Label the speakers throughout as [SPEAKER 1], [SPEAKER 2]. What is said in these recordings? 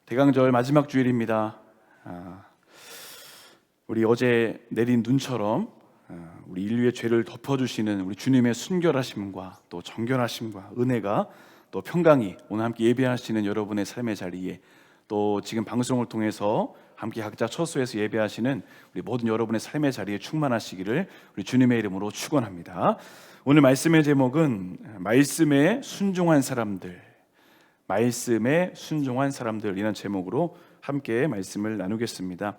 [SPEAKER 1] 대강절 마지막 주일입니다. 우리 어제 내린 눈처럼 우리 인류의 죄를 덮어주시는 우리 주님의 순결하심과 또 정결하심과 은혜가 또 평강이 오늘 함께 예배하시는 여러분의 삶의 자리에, 또 지금 방송을 통해서 함께 각자 처소에서 예배하시는 우리 모든 여러분의 삶의 자리에 충만하시기를 우리 주님의 이름으로 축원합니다. 오늘 말씀의 제목은 말씀에 순종한 사람들, 말씀에 순종한 사람들이라는 제목으로 함께 말씀을 나누겠습니다.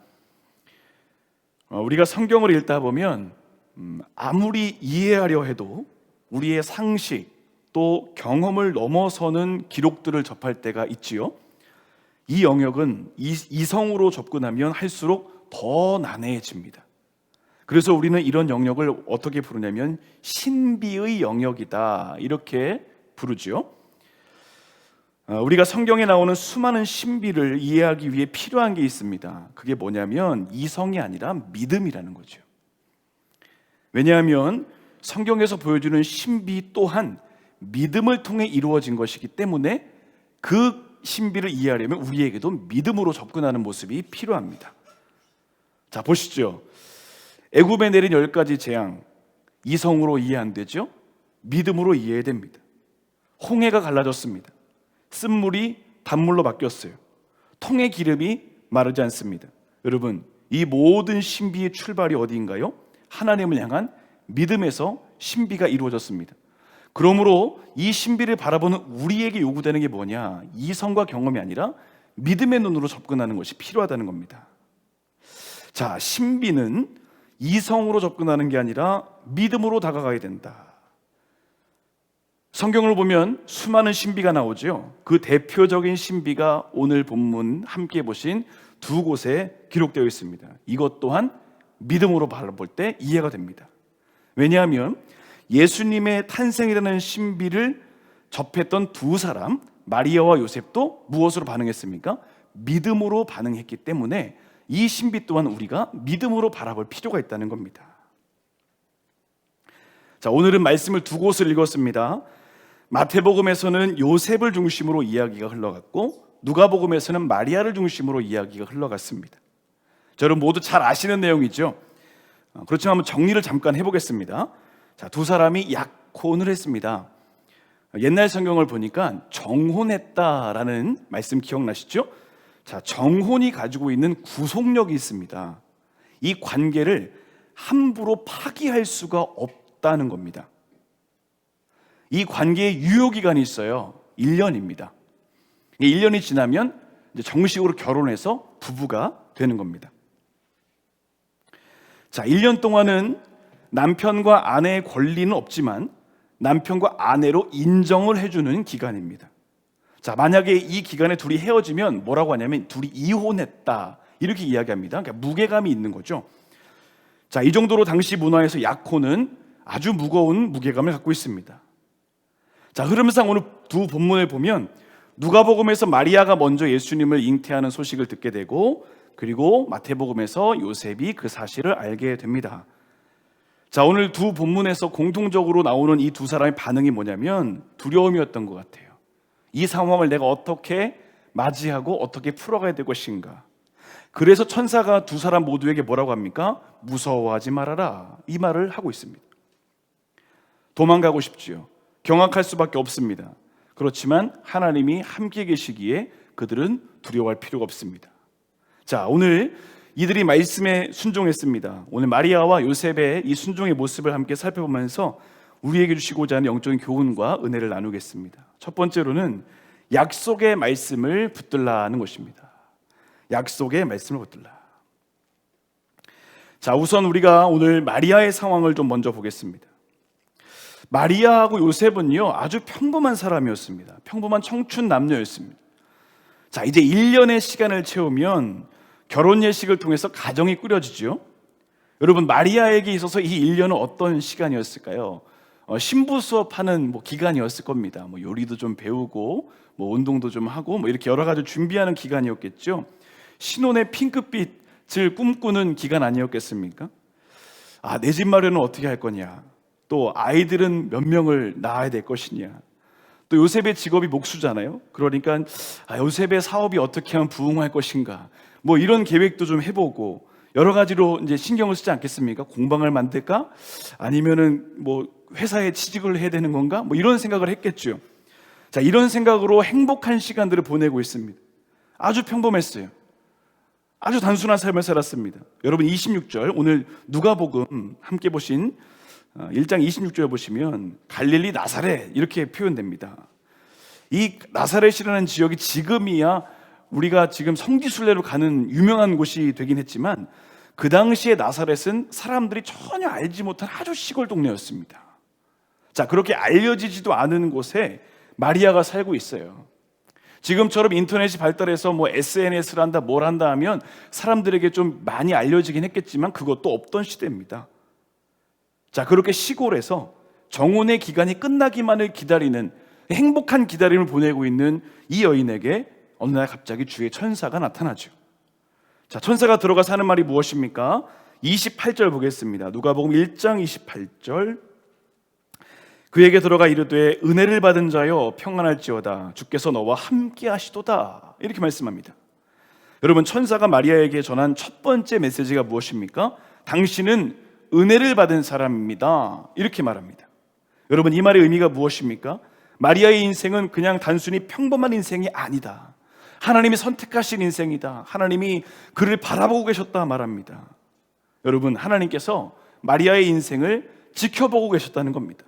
[SPEAKER 1] 우리가 성경을 읽다 보면 아무리 이해하려 해도 우리의 상식 또 경험을 넘어서는 기록들을 접할 때가 있지요. 이 영역은 이성으로 접근하면 할수록 더 난해해집니다. 그래서 우리는 이런 영역을 어떻게 부르냐면 신비의 영역이다, 이렇게 부르지요. 우리가 성경에 나오는 수많은 신비를 이해하기 위해 필요한 게 있습니다. 그게 뭐냐면 이성이 아니라 믿음이라는 거죠. 왜냐하면 성경에서 보여주는 신비 또한 믿음을 통해 이루어진 것이기 때문에 그 신비를 이해하려면 우리에게도 믿음으로 접근하는 모습이 필요합니다. 자, 보시죠. 애굽에 내린 10가지 재앙, 이성으로 이해 안 되죠? 믿음으로 이해해야 됩니다. 홍해가 갈라졌습니다. 쓴물이 단물로 바뀌었어요. 통의 기름이 마르지 않습니다. 여러분, 이 모든 신비의 출발이 어디인가요? 하나님을 향한 믿음에서 신비가 이루어졌습니다. 그러므로 이 신비를 바라보는 우리에게 요구되는 게 뭐냐? 이성과 경험이 아니라 믿음의 눈으로 접근하는 것이 필요하다는 겁니다. 자, 신비는 이성으로 접근하는 게 아니라 믿음으로 다가가야 된다. 성경을 보면 수많은 신비가 나오죠. 그 대표적인 신비가 오늘 본문 함께 보신 두 곳에 기록되어 있습니다. 이것 또한 믿음으로 바라볼 때 이해가 됩니다. 왜냐하면 예수님의 탄생이라는 신비를 접했던 두 사람, 마리아와 요셉도 무엇으로 반응했습니까? 믿음으로 반응했기 때문에 이 신비 또한 우리가 믿음으로 바라볼 필요가 있다는 겁니다. 자, 오늘은 말씀을 두 곳을 읽었습니다. 마태복음에서는 요셉을 중심으로 이야기가 흘러갔고, 누가복음에서는 마리아를 중심으로 이야기가 흘러갔습니다. 여러분 모두 잘 아시는 내용이죠. 그렇지만 한번 정리를 잠깐 해보겠습니다. 자, 두 사람이 약혼을 했습니다. 옛날 성경을 보니까 정혼했다라는 말씀 기억나시죠? 자, 정혼이 가지고 있는 구속력이 있습니다. 이 관계를 함부로 파기할 수가 없다는 겁니다. 이 관계의 유효기간이 있어요. 1년입니다. 1년이 지나면 이제 정식으로 결혼해서 부부가 되는 겁니다. 자, 1년 동안은 남편과 아내의 권리는 없지만 남편과 아내로 인정을 해주는 기간입니다. 자, 만약에 이 기간에 둘이 헤어지면 뭐라고 하냐면 둘이 이혼했다, 이렇게 이야기합니다. 그러니까 무게감이 있는 거죠. 자, 이 정도로 당시 문화에서 약혼은 아주 무거운 무게감을 갖고 있습니다. 자, 흐름상 오늘 두 본문을 보면 누가복음에서 마리아가 먼저 예수님을 잉태하는 소식을 듣게 되고, 그리고 마태복음에서 요셉이 그 사실을 알게 됩니다. 자, 오늘 두 본문에서 공통적으로 나오는 이 두 사람의 반응이 뭐냐면 두려움이었던 것 같아요. 이 상황을 내가 어떻게 맞이하고 어떻게 풀어가야 될 것인가. 그래서 천사가 두 사람 모두에게 뭐라고 합니까? 무서워하지 말아라, 이 말을 하고 있습니다. 도망가고 싶지요. 경악할 수밖에 없습니다. 그렇지만 하나님이 함께 계시기에 그들은 두려워할 필요가 없습니다. 자, 오늘 이들이 말씀에 순종했습니다. 오늘 마리아와 요셉의 이 순종의 모습을 함께 살펴보면서 우리에게 주시고자 하는 영적인 교훈과 은혜를 나누겠습니다. 첫 번째로는 약속의 말씀을 붙들라는 것입니다. 약속의 말씀을 붙들라. 자, 우선 우리가 오늘 마리아의 상황을 좀 먼저 보겠습니다. 마리아하고 요셉은요, 아주 평범한 사람이었습니다. 평범한 청춘 남녀였습니다. 자, 이제 1년의 시간을 채우면 결혼 예식을 통해서 가정이 꾸려지죠. 여러분, 마리아에게 있어서 이 1년은 어떤 시간이었을까요? 신부 수업하는 기간이었을 겁니다. 요리도 좀 배우고 운동도 좀 하고 이렇게 여러 가지 준비하는 기간이었겠죠. 신혼의 핑크빛을 꿈꾸는 기간 아니었겠습니까? 아, 내 집 마련은 어떻게 할 거냐, 또 아이들은 몇 명을 낳아야 될 것이냐, 또 요셉의 직업이 목수잖아요. 그러니까 요셉의 사업이 어떻게 하면 부흥할 것인가, 뭐 이런 계획도 좀 해보고 여러 가지로 이제 신경을 쓰지 않겠습니까? 공방을 만들까? 아니면은 뭐 회사에 취직을 해야 되는 건가? 뭐 이런 생각을 했겠죠. 자, 이런 생각으로 행복한 시간들을 보내고 있습니다. 아주 평범했어요. 아주 단순한 삶을 살았습니다. 여러분 26절 오늘 누가복음 함께 보신 1장 26절에 보시면 갈릴리 나사렛 이렇게 표현됩니다. 이 나사렛이라는 지역이 지금이야 우리가 지금 성지순례로 가는 유명한 곳이 되긴 했지만 그 당시에 나사렛은 사람들이 전혀 알지 못한 아주 시골 동네였습니다. 자, 그렇게 알려지지도 않은 곳에 마리아가 살고 있어요. 지금처럼 인터넷이 발달해서 뭐 SNS를 한다 뭘 한다 하면 사람들에게 좀 많이 알려지긴 했겠지만 그것도 없던 시대입니다. 자, 그렇게 시골에서 정혼의 기간이 끝나기만을 기다리는 행복한 기다림을 보내고 있는 이 여인에게 어느 날 갑자기 주의 천사가 나타나죠. 자, 천사가 들어가서 하는 말이 무엇입니까? 28절 보겠습니다. 누가복음 1장 28절. 그에게 들어가 이르되 은혜를 받은 자여 평안할지어다 주께서 너와 함께 하시도다 이렇게 말씀합니다. 여러분, 천사가 마리아에게 전한 첫 번째 메시지가 무엇입니까? 당신은 은혜를 받은 사람입니다 이렇게 말합니다. 여러분, 이 말의 의미가 무엇입니까? 마리아의 인생은 그냥 단순히 평범한 인생이 아니다. 하나님이 선택하신 인생이다. 하나님이 그를 바라보고 계셨다 말합니다. 여러분, 하나님께서 마리아의 인생을 지켜보고 계셨다는 겁니다.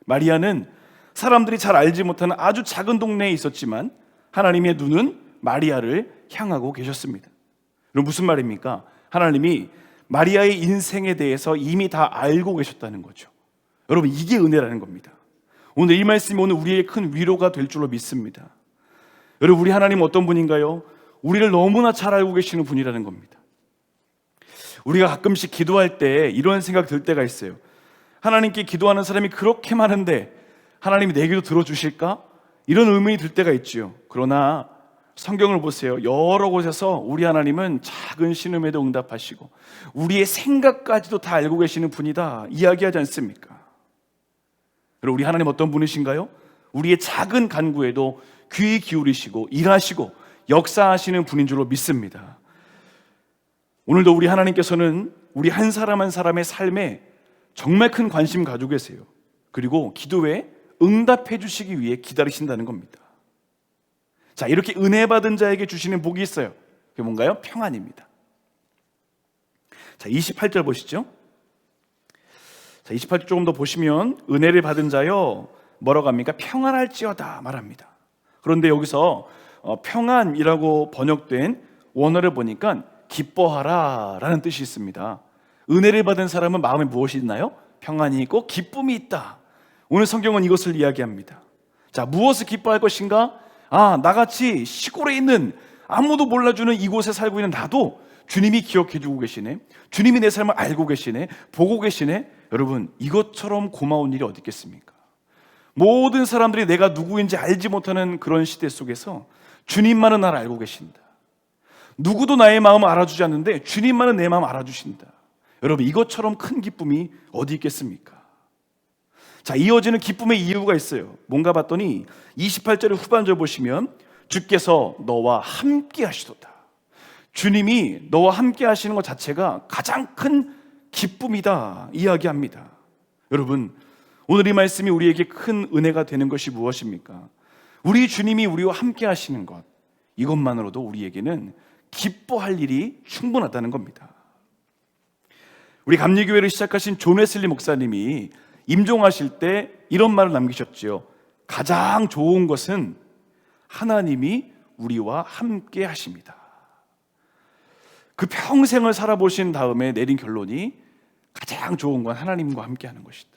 [SPEAKER 1] 마리아는 사람들이 잘 알지 못하는 아주 작은 동네에 있었지만 하나님의 눈은 마리아를 향하고 계셨습니다. 그럼 무슨 말입니까? 하나님이 마리아의 인생에 대해서 이미 다 알고 계셨다는 거죠. 여러분, 이게 은혜라는 겁니다. 오늘 이 말씀이 오늘 우리에게 큰 위로가 될 줄로 믿습니다. 여러분, 우리 하나님 어떤 분인가요? 우리를 너무나 잘 알고 계시는 분이라는 겁니다. 우리가 가끔씩 기도할 때 이런 생각 들 때가 있어요. 하나님께 기도하는 사람이 그렇게 많은데 하나님이 내 기도 들어주실까? 이런 의문이 들 때가 있죠. 그러나 성경을 보세요. 여러 곳에서 우리 하나님은 작은 신음에도 응답하시고 우리의 생각까지도 다 알고 계시는 분이다 이야기하지 않습니까? 그리고 우리 하나님 어떤 분이신가요? 우리의 작은 간구에도 귀 기울이시고 일하시고 역사하시는 분인 줄로 믿습니다. 오늘도 우리 하나님께서는 우리 한 사람 한 사람의 삶에 정말 큰 관심 가지고 계세요. 그리고 기도에 응답해 주시기 위해 기다리신다는 겁니다. 자, 이렇게 은혜 받은 자에게 주시는 복이 있어요. 그게 뭔가요? 평안입니다. 자, 28절 보시죠. 자, 28절 조금 더 보시면 은혜를 받은 자여 뭐라고 합니까? 평안할지어다 말합니다. 그런데 여기서 평안이라고 번역된 원어를 보니까 기뻐하라 라는 뜻이 있습니다. 은혜를 받은 사람은 마음에 무엇이 있나요? 평안이 있고 기쁨이 있다. 오늘 성경은 이것을 이야기합니다. 자, 무엇을 기뻐할 것인가? 나같이 시골에 있는 아무도 몰라주는 이곳에 살고 있는 나도 주님이 기억해주고 계시네. 주님이 내 삶을 알고 계시네. 보고 계시네. 여러분, 이것처럼 고마운 일이 어디 있겠습니까? 모든 사람들이 내가 누구인지 알지 못하는 그런 시대 속에서 주님만은 나를 알고 계신다. 누구도 나의 마음을 알아주지 않는데 주님만은 내 마음 알아주신다. 여러분, 이것처럼 큰 기쁨이 어디 있겠습니까? 자, 이어지는 기쁨의 이유가 있어요. 뭔가 봤더니 28절의 후반절 보시면 주께서 너와 함께 하시도다. 주님이 너와 함께 하시는 것 자체가 가장 큰 기쁨이다 이야기합니다. 여러분, 오늘 이 말씀이 우리에게 큰 은혜가 되는 것이 무엇입니까? 우리 주님이 우리와 함께 하시는 것, 이것만으로도 우리에게는 기뻐할 일이 충분하다는 겁니다. 우리 감리교회를 시작하신 존 웨슬리 목사님이 임종하실 때 이런 말을 남기셨지요. 가장 좋은 것은 하나님이 우리와 함께 하십니다. 그 평생을 살아보신 다음에 내린 결론이 가장 좋은 건 하나님과 함께 하는 것이다.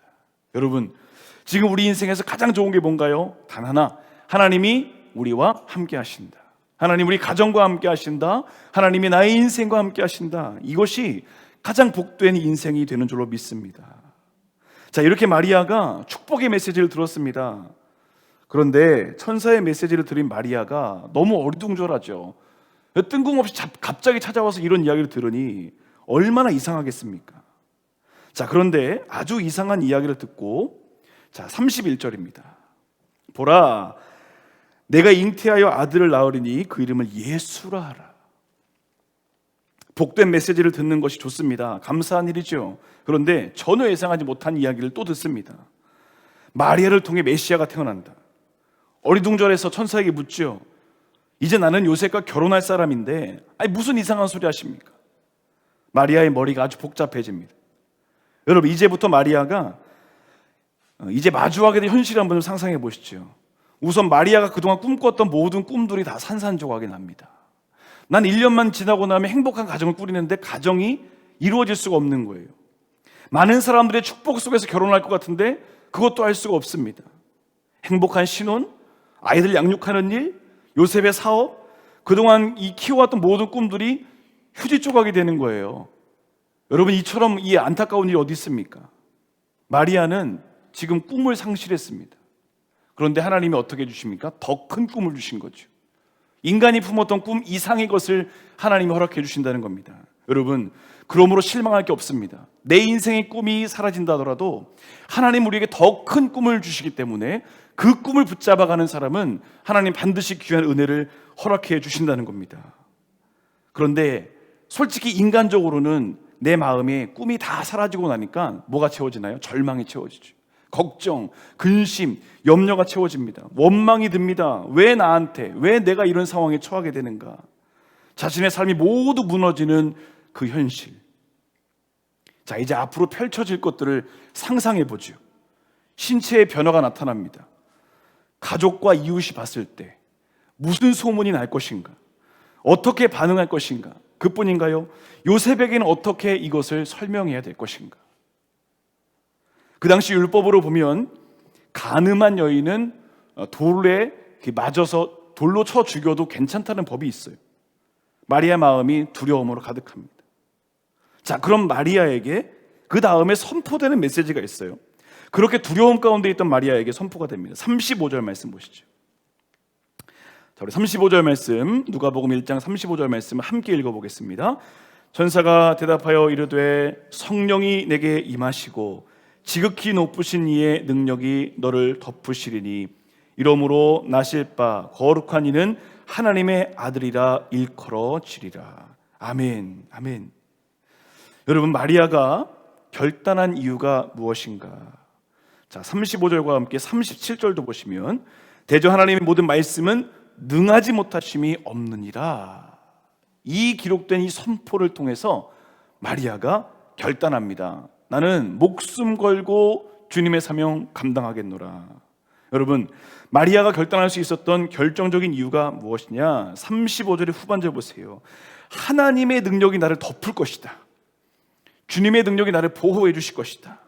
[SPEAKER 1] 여러분, 지금 우리 인생에서 가장 좋은 게 뭔가요? 단 하나, 하나님이 우리와 함께 하신다. 하나님 우리 가정과 함께 하신다. 하나님이 나의 인생과 함께 하신다. 이것이 가장 복된 인생이 되는 줄로 믿습니다. 자, 이렇게 마리아가 축복의 메시지를 들었습니다. 그런데 천사의 메시지를 들은 마리아가 너무 어리둥절하죠. 뜬금없이 갑자기 찾아와서 이런 이야기를 들으니 얼마나 이상하겠습니까? 자, 그런데 아주 이상한 이야기를 듣고, 자, 31절입니다. 보라, 내가 잉태하여 아들을 낳으리니 그 이름을 예수라 하라. 복된 메시지를 듣는 것이 좋습니다. 감사한 일이죠. 그런데 전혀 예상하지 못한 이야기를 또 듣습니다. 마리아를 통해 메시아가 태어난다. 어리둥절해서 천사에게 묻죠. 이제 나는 요셉과 결혼할 사람인데 무슨 이상한 소리 하십니까? 마리아의 머리가 아주 복잡해집니다. 여러분, 이제부터 마리아가 이제 마주하게 될 현실을 한번 상상해 보시죠. 우선 마리아가 그동안 꿈꿨던 모든 꿈들이 다 산산조각이 납니다. 난 1년만 지나고 나면 행복한 가정을 꾸리는데 가정이 이루어질 수가 없는 거예요. 많은 사람들의 축복 속에서 결혼할 것 같은데 그것도 할 수가 없습니다. 행복한 신혼, 아이들 양육하는 일, 요셉의 사업, 그동안 이 키워왔던 모든 꿈들이 휴지 조각이 되는 거예요. 여러분, 이처럼 이 안타까운 일이 어디 있습니까? 마리아는 지금 꿈을 상실했습니다. 그런데 하나님이 어떻게 해주십니까? 더 큰 꿈을 주신 거죠. 인간이 품었던 꿈 이상의 것을 하나님이 허락해 주신다는 겁니다. 여러분, 그러므로 실망할 게 없습니다. 내 인생의 꿈이 사라진다 하더라도 하나님 우리에게 더 큰 꿈을 주시기 때문에 그 꿈을 붙잡아가는 사람은 하나님 반드시 귀한 은혜를 허락해 주신다는 겁니다. 그런데 솔직히 인간적으로는 내 마음에 꿈이 다 사라지고 나니까 뭐가 채워지나요? 절망이 채워지죠. 걱정, 근심, 염려가 채워집니다. 원망이 듭니다. 왜 나한테, 왜 내가 이런 상황에 처하게 되는가? 자신의 삶이 모두 무너지는 그 현실. 자, 이제 앞으로 펼쳐질 것들을 상상해 보죠. 신체의 변화가 나타납니다. 가족과 이웃이 봤을 때 무슨 소문이 날 것인가? 어떻게 반응할 것인가? 그뿐인가요? 요셉에게는 어떻게 이것을 설명해야 될 것인가? 그 당시 율법으로 보면 간음한 여인은 돌에 맞아서 돌로 쳐 죽여도 괜찮다는 법이 있어요. 마리아 마음이 두려움으로 가득합니다. 자, 그럼 마리아에게 그 다음에 선포되는 메시지가 있어요. 그렇게 두려움 가운데 있던 마리아에게 선포가 됩니다. 35절 말씀 보시죠. 자, 우리 35절 말씀, 누가복음 1장 35절 말씀을 함께 읽어보겠습니다. 천사가 대답하여 이르되 성령이 내게 임하시고 지극히 높으신 이의 능력이 너를 덮으시리니 이러므로 나실 바 거룩한 이는 하나님의 아들이라 일컬어지리라. 아멘, 아멘. 여러분, 마리아가 결단한 이유가 무엇인가? 자, 35절과 함께 37절도 보시면 대저 하나님의 모든 말씀은 능하지 못하심이 없느니라. 이 기록된 이 선포를 통해서 마리아가 결단합니다. 나는 목숨 걸고 주님의 사명 감당하겠노라. 여러분, 마리아가 결단할 수 있었던 결정적인 이유가 무엇이냐? 35절의 후반절 보세요. 하나님의 능력이 나를 덮을 것이다. 주님의 능력이 나를 보호해 주실 것이다.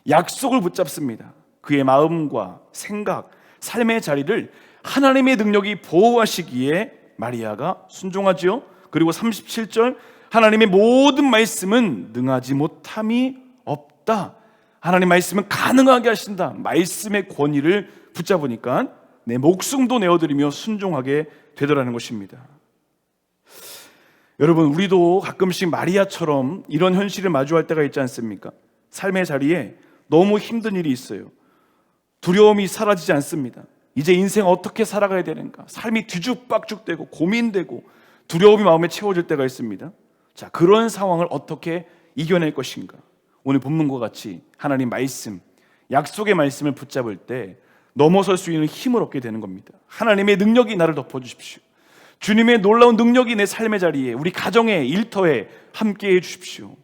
[SPEAKER 1] 약속을 붙잡습니다. 그의 마음과 생각, 삶의 자리를 하나님의 능력이 보호하시기에 마리아가 순종하지요. 그리고 37절, 하나님의 모든 말씀은 능하지 못함이 없다. 하나님 말씀은 가능하게 하신다. 말씀의 권위를 붙잡으니까 내 목숨도 내어드리며 순종하게 되더라는 것입니다. 여러분, 우리도 가끔씩 마리아처럼 이런 현실을 마주할 때가 있지 않습니까? 삶의 자리에 너무 힘든 일이 있어요. 두려움이 사라지지 않습니다. 이제 인생 어떻게 살아가야 되는가? 삶이 뒤죽박죽되고 고민되고 두려움이 마음에 채워질 때가 있습니다. 자, 그런 상황을 어떻게 이겨낼 것인가? 오늘 본문과 같이 하나님 말씀, 약속의 말씀을 붙잡을 때 넘어설 수 있는 힘을 얻게 되는 겁니다. 하나님의 능력이 나를 덮어주십시오. 주님의 놀라운 능력이 내 삶의 자리에, 우리 가정의 일터에 함께해 주십시오.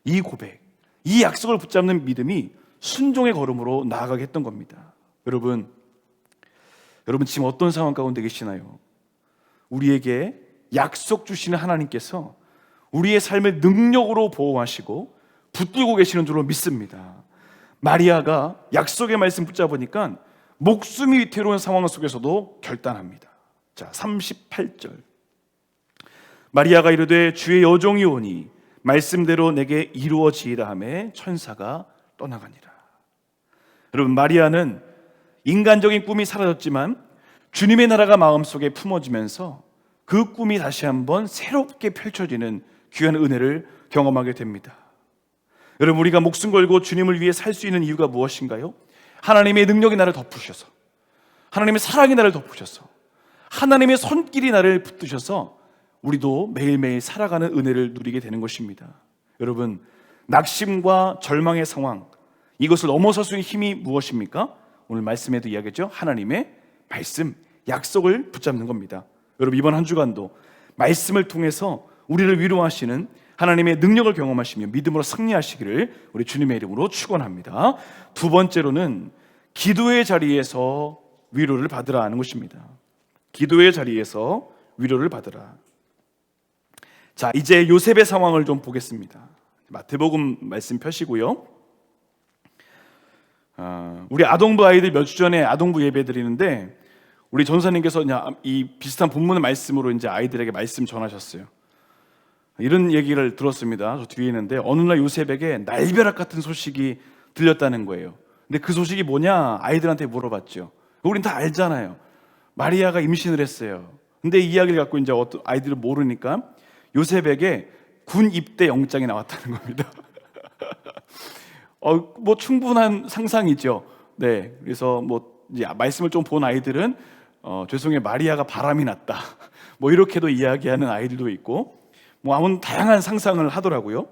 [SPEAKER 1] 이 고백, 이 약속을 붙잡는 믿음이 순종의 걸음으로 나아가게 했던 겁니다. 여러분 지금 어떤 상황 가운데 계시나요? 우리에게 약속 주시는 하나님께서 우리의 삶을 능력으로 보호하시고 붙들고 계시는 줄로 믿습니다. 마리아가 약속의 말씀 붙잡으니까 목숨이 위태로운 상황 속에서도 결단합니다. 자, 38절. 마리아가 이르되 주의 여종이 오니 말씀대로 내게 이루어지이다 하매 천사가 떠나가니라. 여러분, 마리아는 인간적인 꿈이 사라졌지만 주님의 나라가 마음속에 품어지면서 그 꿈이 다시 한번 새롭게 펼쳐지는 귀한 은혜를 경험하게 됩니다. 여러분, 우리가 목숨 걸고 주님을 위해 살 수 있는 이유가 무엇인가요? 하나님의 능력이 나를 덮으셔서, 하나님의 사랑이 나를 덮으셔서 하나님의 손길이 나를 붙드셔서 우리도 매일매일 살아가는 은혜를 누리게 되는 것입니다. 여러분, 낙심과 절망의 상황, 이것을 넘어설 수 있는 힘이 무엇입니까? 오늘 말씀에도 이야기했죠. 하나님의 말씀, 약속을 붙잡는 겁니다. 여러분, 이번 한 주간도 말씀을 통해서 우리를 위로하시는 하나님의 능력을 경험하시며 믿음으로 승리하시기를 우리 주님의 이름으로 축원합니다. 두 번째로는 기도의 자리에서 위로를 받으라 하는 것입니다. 기도의 자리에서 위로를 받으라. 자, 이제 요셉의 상황을 좀 보겠습니다. 마태복음 말씀 펴시고요. 우리 아동부 아이들 몇 주 전에 아동부 예배 드리는데 우리 전사님께서 이 비슷한 본문의 말씀으로 이제 아이들에게 말씀 전하셨어요. 이런 얘기를 들었습니다. 저 뒤에 있는데 어느 날 요셉에게 날벼락 같은 소식이 들렸다는 거예요. 근데 그 소식이 뭐냐? 아이들한테 물어봤죠. 우린 다 알잖아요. 마리아가 임신을 했어요. 근데 이 이야기를 갖고 이제 어떤 아이들은 모르니까 요셉에게 군 입대 영장이 나왔다는 겁니다. 뭐 충분한 상상이죠. 네, 그래서 뭐 이제 말씀을 좀 본 아이들은 죄송해요, 마리아가 바람이 났다. 뭐 이렇게도 이야기하는 아이들도 있고, 뭐 아무튼 다양한 상상을 하더라고요.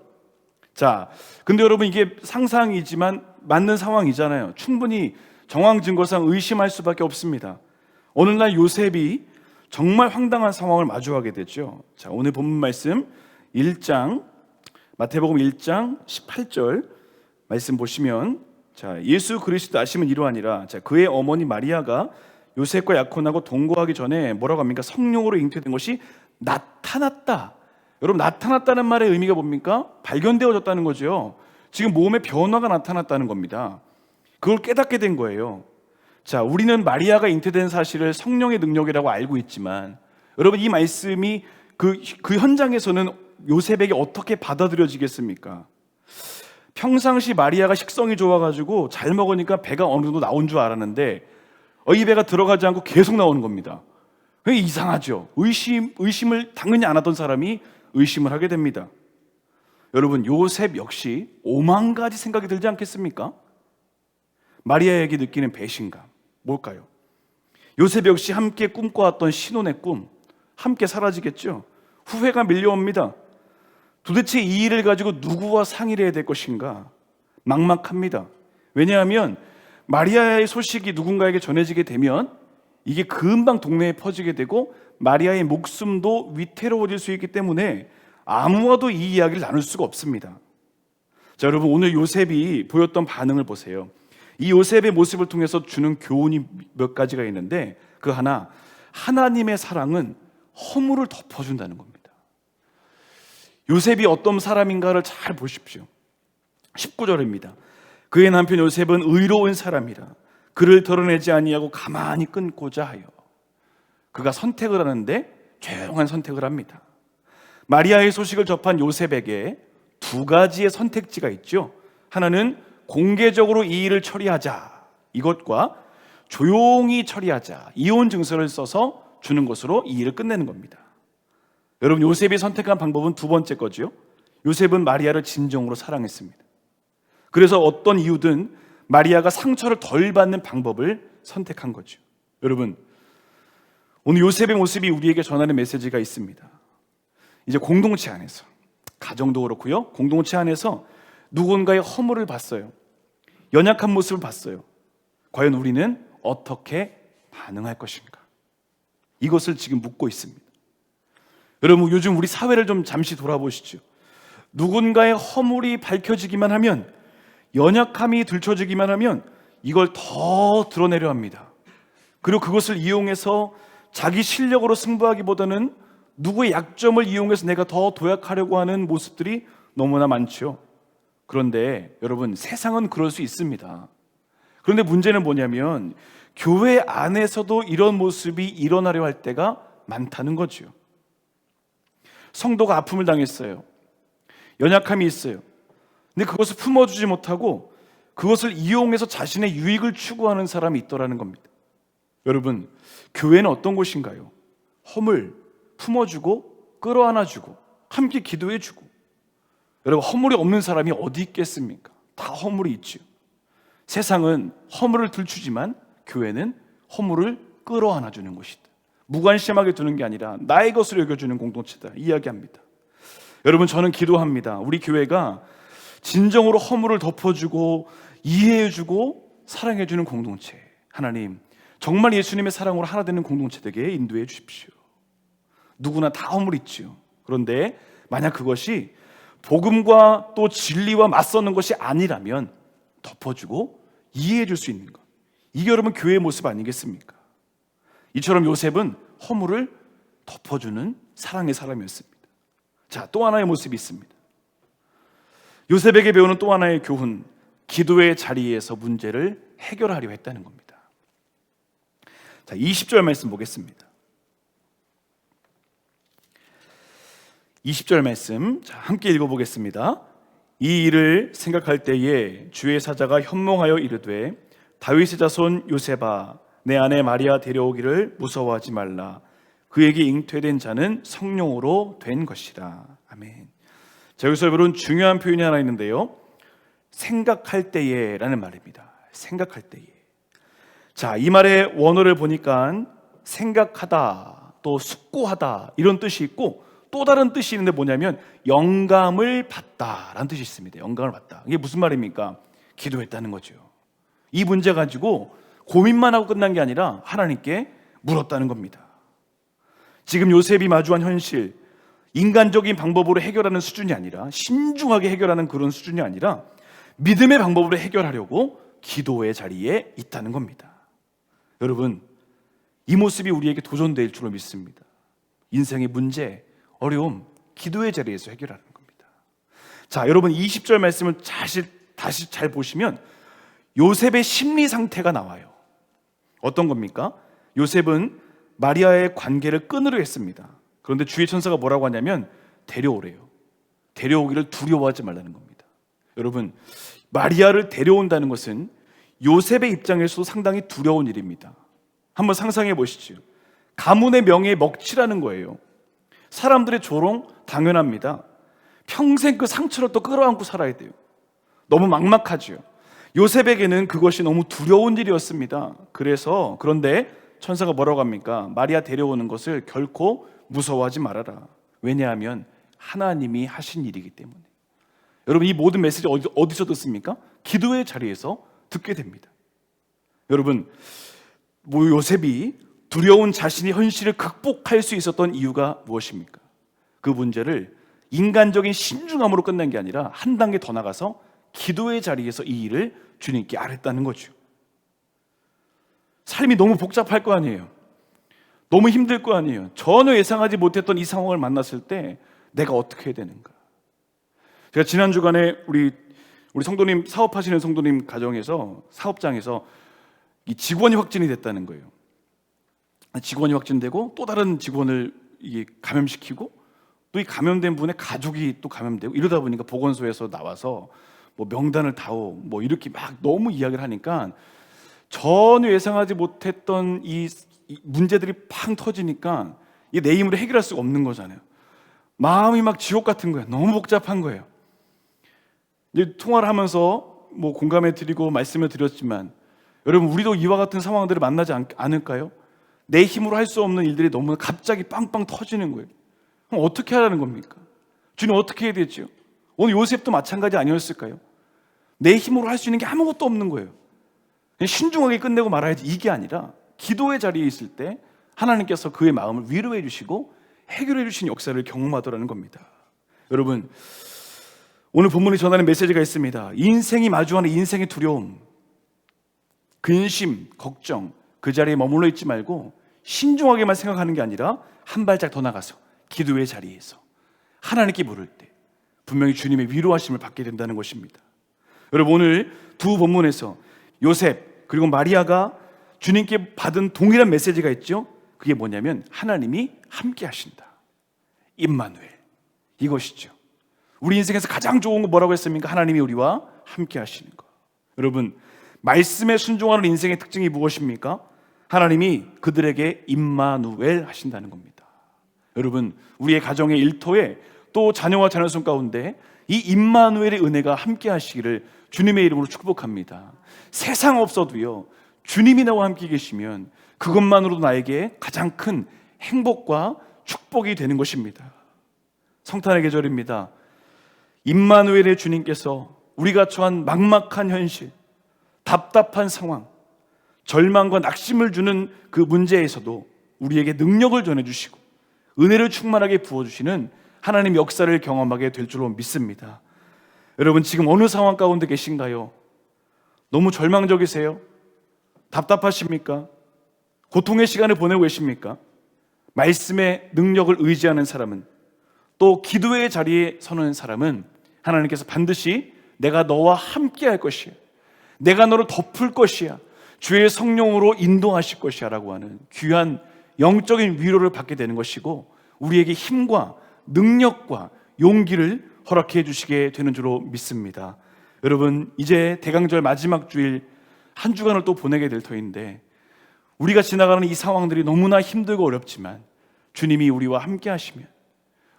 [SPEAKER 1] 자, 근데 여러분 이게 상상이지만 맞는 상황이잖아요. 충분히 정황 증거상 의심할 수밖에 없습니다. 어느 날 요셉이 정말 황당한 상황을 마주하게 됐죠. 자, 오늘 본문 말씀 1장 마태복음 1장 18절 말씀 보시면, 자, 예수 그리스도 아시면 이러하니라. 자, 그의 어머니 마리아가 요셉과 약혼하고 동거하기 전에 뭐라고 합니까? 성령으로 잉태된 것이 나타났다. 여러분, 나타났다는 말의 의미가 뭡니까? 발견되어졌다는 거죠. 지금 몸에 변화가 나타났다는 겁니다. 그걸 깨닫게 된 거예요. 자, 우리는 마리아가 잉태된 사실을 성령의 능력이라고 알고 있지만, 여러분, 이 말씀이 그 현장에서는 요셉에게 어떻게 받아들여지겠습니까? 평상시 마리아가 식성이 좋아가지고 잘 먹으니까 배가 어느 정도 나온 줄 알았는데 이 배가 들어가지 않고 계속 나오는 겁니다. 그게 이상하죠. 의심을 당연히 안 하던 사람이 의심을 하게 됩니다. 여러분, 요셉 역시 5만 가지 생각이 들지 않겠습니까? 마리아에게 느끼는 배신감, 뭘까요? 요셉 역시 함께 꿈꿔왔던 신혼의 꿈, 함께 사라지겠죠. 후회가 밀려옵니다. 도대체 이 일을 가지고 누구와 상의를 해야 될 것인가? 막막합니다. 왜냐하면 마리아의 소식이 누군가에게 전해지게 되면 이게 금방 동네에 퍼지게 되고 마리아의 목숨도 위태로워질 수 있기 때문에 아무와도 이 이야기를 나눌 수가 없습니다. 자, 여러분, 오늘 요셉이 보였던 반응을 보세요. 이 요셉의 모습을 통해서 주는 교훈이 몇 가지가 있는데, 그 하나, 하나님의 사랑은 허물을 덮어준다는 겁니다. 요셉이 어떤 사람인가를 잘 보십시오. 19절입니다. 그의 남편 요셉은 의로운 사람이라 그를 드러내지 아니하고 가만히 끊고자 하여. 그가 선택을 하는데 조용한 선택을 합니다. 마리아의 소식을 접한 요셉에게 두 가지의 선택지가 있죠. 하나는 공개적으로 이 일을 처리하자, 이것과 조용히 처리하자, 이혼 증서를 써서 주는 것으로 이 일을 끝내는 겁니다. 여러분, 요셉이 선택한 방법은 두 번째 거죠. 요셉은 마리아를 진정으로 사랑했습니다. 그래서 어떤 이유든 마리아가 상처를 덜 받는 방법을 선택한 거죠. 여러분, 오늘 요셉의 모습이 우리에게 전하는 메시지가 있습니다. 이제 공동체 안에서, 가정도 그렇고요, 공동체 안에서 누군가의 허물을 봤어요. 연약한 모습을 봤어요. 과연 우리는 어떻게 반응할 것인가? 이것을 지금 묻고 있습니다. 여러분, 요즘 우리 사회를 좀 잠시 돌아보시죠. 누군가의 허물이 밝혀지기만 하면, 연약함이 들춰지기만 하면 이걸 더 드러내려 합니다. 그리고 그것을 이용해서 자기 실력으로 승부하기보다는 누구의 약점을 이용해서 내가 더 도약하려고 하는 모습들이 너무나 많죠. 그런데 여러분, 세상은 그럴 수 있습니다. 그런데 문제는 뭐냐면 교회 안에서도 이런 모습이 일어나려 할 때가 많다는 거죠. 성도가 아픔을 당했어요. 연약함이 있어요. 근데 그것을 품어주지 못하고 그것을 이용해서 자신의 유익을 추구하는 사람이 있더라는 겁니다. 여러분, 교회는 어떤 곳인가요? 허물 품어주고 끌어안아주고 함께 기도해주고. 여러분, 허물이 없는 사람이 어디 있겠습니까? 다 허물이 있죠. 세상은 허물을 들추지만 교회는 허물을 끌어안아 주는 것이다. 무관심하게 두는 게 아니라 나의 것으로 여겨주는 공동체다 이야기합니다. 여러분, 저는 기도합니다. 우리 교회가 진정으로 허물을 덮어주고 이해해주고 사랑해주는 공동체, 하나님 정말 예수님의 사랑으로 하나 되는 공동체 되게 인도해 주십시오. 누구나 다 허물 있지요. 그런데 만약 그것이 복음과 또 진리와 맞서는 것이 아니라면 덮어주고 이해해 줄 수 있는 것, 이게 여러분 교회의 모습 아니겠습니까? 이처럼 요셉은 허물을 덮어주는 사랑의 사람이었습니다. 자, 또 하나의 모습이 있습니다. 요셉에게 배우는 또 하나의 교훈, 기도의 자리에서 문제를 해결하려 했다는 겁니다. 자, 20절 말씀 보겠습니다. 20절 말씀, 자, 함께 읽어보겠습니다. 이 일을 생각할 때에 주의 사자가 현몽하여 이르되 다윗의 자손 요셉아, 내 아내 마리아 데려오기를 무서워하지 말라. 그에게 잉태된 자는 성령으로 된 것이라. 아멘. 자, 여기서 여러분 중요한 표현이 하나 있는데요, 생각할 때에 라는 말입니다. 생각할 때에. 자, 이 말의 원어를 보니까 생각하다, 또 숙고하다 이런 뜻이 있고, 또 다른 뜻이 있는데 뭐냐면 영감을 받다라는 뜻이 있습니다. 영감을 받다. 이게 무슨 말입니까? 기도했다는 거죠. 이 문제 가지고 고민만 하고 끝난 게 아니라 하나님께 물었다는 겁니다. 지금 요셉이 마주한 현실, 인간적인 방법으로 해결하는 수준이 아니라, 신중하게 해결하는 그런 수준이 아니라 믿음의 방법으로 해결하려고 기도의 자리에 있다는 겁니다. 여러분, 이 모습이 우리에게 도전될 줄로 믿습니다. 인생의 문제, 어려움, 기도의 자리에서 해결하는 겁니다. 자, 여러분 20절 말씀을 다시 잘 보시면 요셉의 심리 상태가 나와요. 어떤 겁니까? 요셉은 마리아의 관계를 끊으려 했습니다. 그런데 주의 천사가 뭐라고 하냐면 데려오래요. 데려오기를 두려워하지 말라는 겁니다. 여러분, 마리아를 데려온다는 것은 요셉의 입장에서도 상당히 두려운 일입니다. 한번 상상해 보시죠. 가문의 명예에 먹칠하는 거예요. 사람들의 조롱 당연합니다. 평생 그 상처를 또 끌어안고 살아야 돼요. 너무 막막하죠. 요셉에게는 그것이 너무 두려운 일이었습니다. 그런데 천사가 뭐라고 합니까? 마리아 데려오는 것을 결코 무서워하지 말아라. 왜냐하면 하나님이 하신 일이기 때문에. 여러분, 이 모든 메시지 어디서 듣습니까? 기도의 자리에서 듣게 됩니다. 여러분, 요셉이 두려운 자신의 현실을 극복할 수 있었던 이유가 무엇입니까? 그 문제를 인간적인 신중함으로 끝난 게 아니라 한 단계 더 나가서 기도의 자리에서 이 일을 주님께 아뢰었다는 거죠. 삶이 너무 복잡할 거 아니에요. 너무 힘들 거 아니에요. 전혀 예상하지 못했던 이 상황을 만났을 때 내가 어떻게 해야 되는가? 제가 지난 주간에 우리 성도님, 사업하시는 성도님 가정에서, 사업장에서 이 직원이 확진이 됐다는 거예요. 직원이 확진되고 또 다른 직원을 감염시키고 또 이 감염된 분의 가족이 또 감염되고, 이러다 보니까 보건소에서 나와서 뭐 명단을 다오 뭐 이렇게 막 너무 이야기를 하니까 전혀 예상하지 못했던 이 문제들이 팡 터지니까 이게 내 힘으로 해결할 수가 없는 거잖아요. 마음이 막 지옥 같은 거예요. 너무 복잡한 거예요. 이제 통화를 하면서 뭐 공감해 드리고 말씀을 드렸지만, 여러분, 우리도 이와 같은 상황들을 만나지 않을까요? 내 힘으로 할 수 없는 일들이 너무 갑자기 빵빵 터지는 거예요. 그럼 어떻게 하라는 겁니까? 주님, 어떻게 해야 되죠? 오늘 요셉도 마찬가지 아니었을까요? 내 힘으로 할 수 있는 게 아무것도 없는 거예요. 그냥 신중하게 끝내고 말아야지, 이게 아니라 기도의 자리에 있을 때 하나님께서 그의 마음을 위로해 주시고 해결해 주신 역사를 경험하더라는 겁니다. 여러분, 오늘 본문이 전하는 메시지가 있습니다. 인생이 마주하는 인생의 두려움, 근심, 걱정, 그 자리에 머물러 있지 말고 신중하게만 생각하는 게 아니라 한 발짝 더 나가서 기도의 자리에서 하나님께 물을 때 분명히 주님의 위로하심을 받게 된다는 것입니다. 여러분, 오늘 두 본문에서 요셉 그리고 마리아가 주님께 받은 동일한 메시지가 있죠. 그게 뭐냐면 하나님이 함께 하신다. 임마누엘, 이것이죠. 우리 인생에서 가장 좋은 거 뭐라고 했습니까? 하나님이 우리와 함께 하시는 거. 여러분, 말씀에 순종하는 인생의 특징이 무엇입니까? 하나님이 그들에게 임마누엘 하신다는 겁니다. 여러분, 우리의 가정의 일터에 또 자녀와 자녀손 가운데 이 임마누엘의 은혜가 함께 하시기를 주님의 이름으로 축복합니다. 세상 없어도요, 주님이 나와 함께 계시면 그것만으로도 나에게 가장 큰 행복과 축복이 되는 것입니다. 성탄의 계절입니다. 임마누엘의 주님께서 우리가 처한 막막한 현실, 답답한 상황, 절망과 낙심을 주는 그 문제에서도 우리에게 능력을 전해주시고 은혜를 충만하게 부어주시는 하나님 역사를 경험하게 될 줄로 믿습니다. 여러분, 지금 어느 상황 가운데 계신가요? 너무 절망적이세요? 답답하십니까? 고통의 시간을 보내고 계십니까? 말씀의 능력을 의지하는 사람은, 또 기도의 자리에 서는 사람은 하나님께서 반드시 내가 너와 함께 할 것이야, 내가 너를 덮을 것이야, 주의 성령으로 인도하실 것이야 라고 하는 귀한 영적인 위로를 받게 되는 것이고, 우리에게 힘과 능력과 용기를 허락해 주시게 되는 줄로 믿습니다. 여러분, 이제 대강절 마지막 주일 한 주간을 또 보내게 될 터인데, 우리가 지나가는 이 상황들이 너무나 힘들고 어렵지만 주님이 우리와 함께 하시면,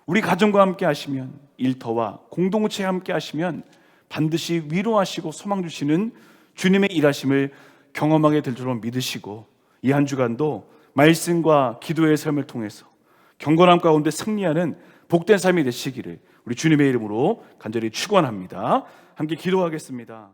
[SPEAKER 1] 우리 가정과 함께 하시면, 일터와 공동체에 함께 하시면 반드시 위로하시고 소망 주시는 주님의 일하심을 경험하게 될 줄로 믿으시고, 이 한 주간도 말씀과 기도의 삶을 통해서 경건함 가운데 승리하는 복된 삶이 되시기를 우리 주님의 이름으로 간절히 축원합니다. 함께 기도하겠습니다.